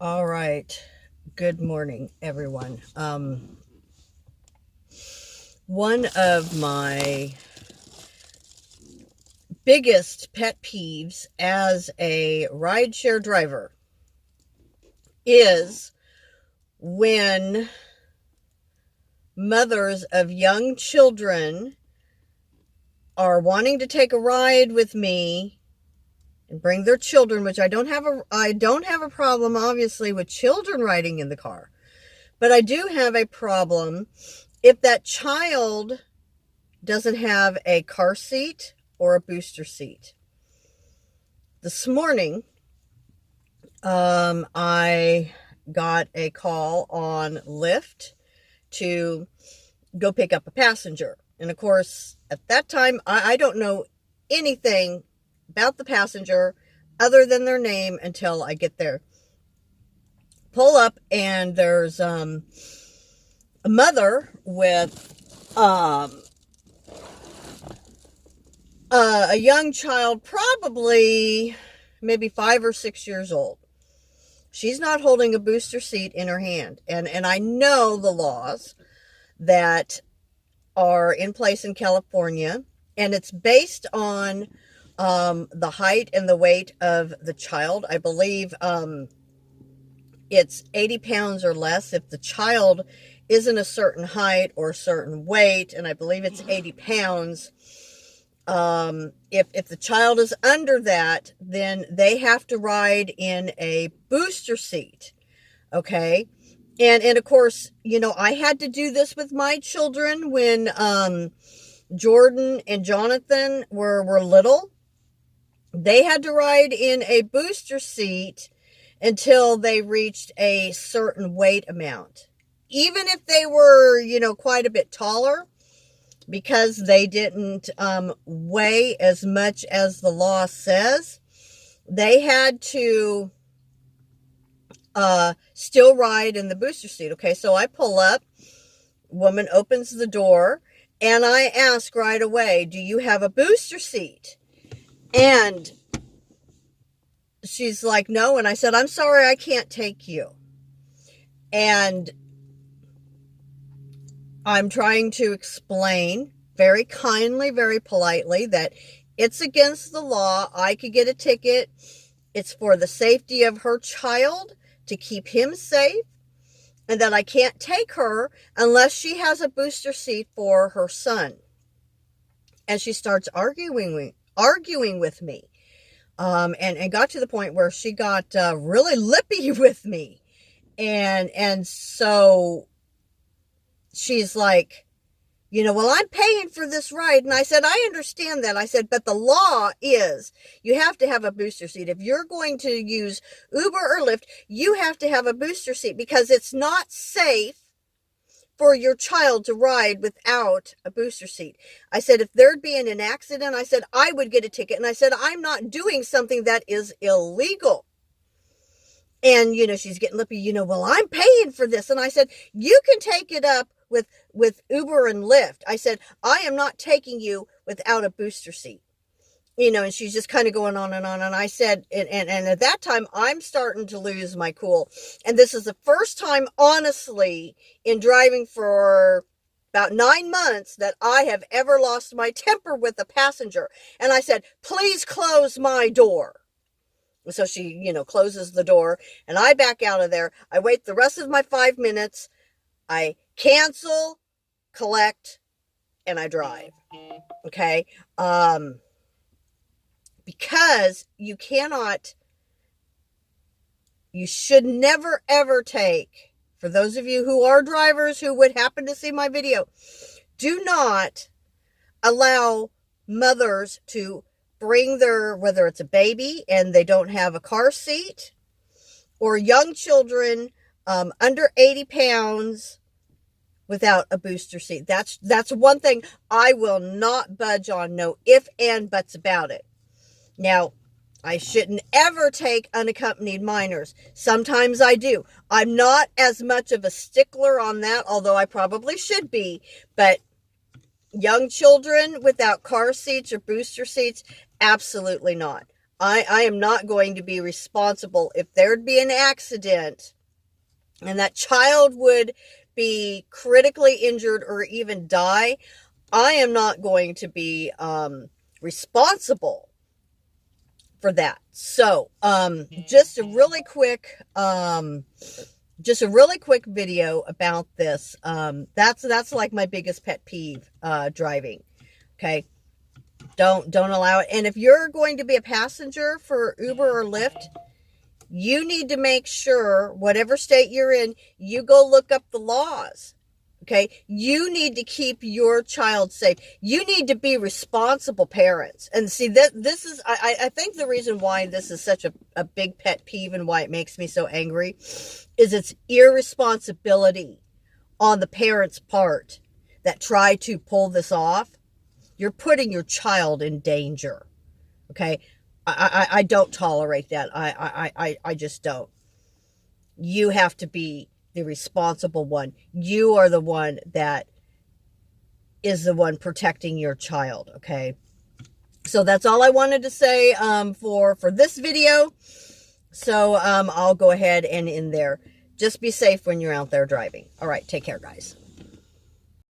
All right. Good morning, everyone. One of my biggest pet peeves as a rideshare driver is when mothers of young children are wanting to take a ride with me and bring their children, which I don't have a problem obviously with children riding in the car. But I do have a problem if that child doesn't have a car seat or a booster seat. This morning, I got a call on Lyft to go pick up a passenger. And of course, at that time, I don't know anything about the passenger other than their name until I get there. Pull up, and there's a mother with a young child, probably maybe 5 or 6 years old. She's not holding a booster seat in her hand. And I know the laws that are in place in California, and it's based on the height and the weight of the child. I believe it's 80 pounds or less if the child isn't a certain height or a certain weight, and I believe it's 80 pounds. If the child is under that, then they have to ride in a booster seat. Okay. And of course, I had to do this with my children when, Jordan and Jonathan were little. They had to ride in a booster seat until they reached a certain weight amount. Even if they were, quite a bit taller, because they didn't weigh as much as the law says, they had to still ride in the booster seat. Okay, so I pull up, woman opens the door, and I ask right away, do you have a booster seat? And she's like, no. And I said, I'm sorry, I can't take you. And I'm trying to explain very kindly, very politely, that it's against the law. I could get a ticket. It's for the safety of her child, to keep him safe, and that I can't take her unless she has a booster seat for her son. And she starts arguing with me, and got to the point where she got really lippy with me, and so she's like, well, I'm paying for this ride. And I said, I understand that. I said, but the law is you have to have a booster seat. If you're going to use Uber or Lyft, you have to have a booster seat, because it's not safe for your child to ride without a booster seat. I said, if there'd be an accident, I said, I would get a ticket. And I said, I'm not doing something that is illegal. And, she's getting lippy, well, I'm paying for this. And I said, you can take it up with Uber and Lyft. I said, I am not taking you without a booster seat. And she's just kind of going on and on. And I said, and at that time, I'm starting to lose my cool. And this is the first time, honestly, in driving for about 9 months, that I have ever lost my temper with a passenger. And I said, please close my door. So she, closes the door, and I back out of there. I wait the rest of my 5 minutes. I cancel, collect, and I drive. Okay. Because you should never, ever take, for those of you who are drivers who would happen to see my video, do not allow mothers to bring whether it's a baby and they don't have a car seat, or young children under 80 pounds without a booster seat. That's one thing I will not budge on. No ifs and buts about it. Now, I shouldn't ever take unaccompanied minors. Sometimes I do. I'm not as much of a stickler on that, although I probably should be. But young children without car seats or booster seats, absolutely not. I am not going to be responsible if there'd be an accident and that child would be critically injured or even die. I am not going to be responsible for that. So, just a really quick video about this. That's like my biggest pet peeve, driving. Okay. Don't allow it. And if you're going to be a passenger for Uber or Lyft, you need to make sure, whatever state you're in, you go look up the laws. Okay. You need to keep your child safe. You need to be responsible parents. And see, this is, I think the reason why this is such a big pet peeve and why it makes me so angry is it's irresponsibility on the parents' part that try to pull this off. You're putting your child in danger. Okay. I don't tolerate that. I just don't. You have to be the responsible one. You are the one that is the one protecting your child. Okay. So that's all I wanted to say, for this video. So, I'll go ahead and end there. Just be safe when you're out there driving. All right. Take care, guys.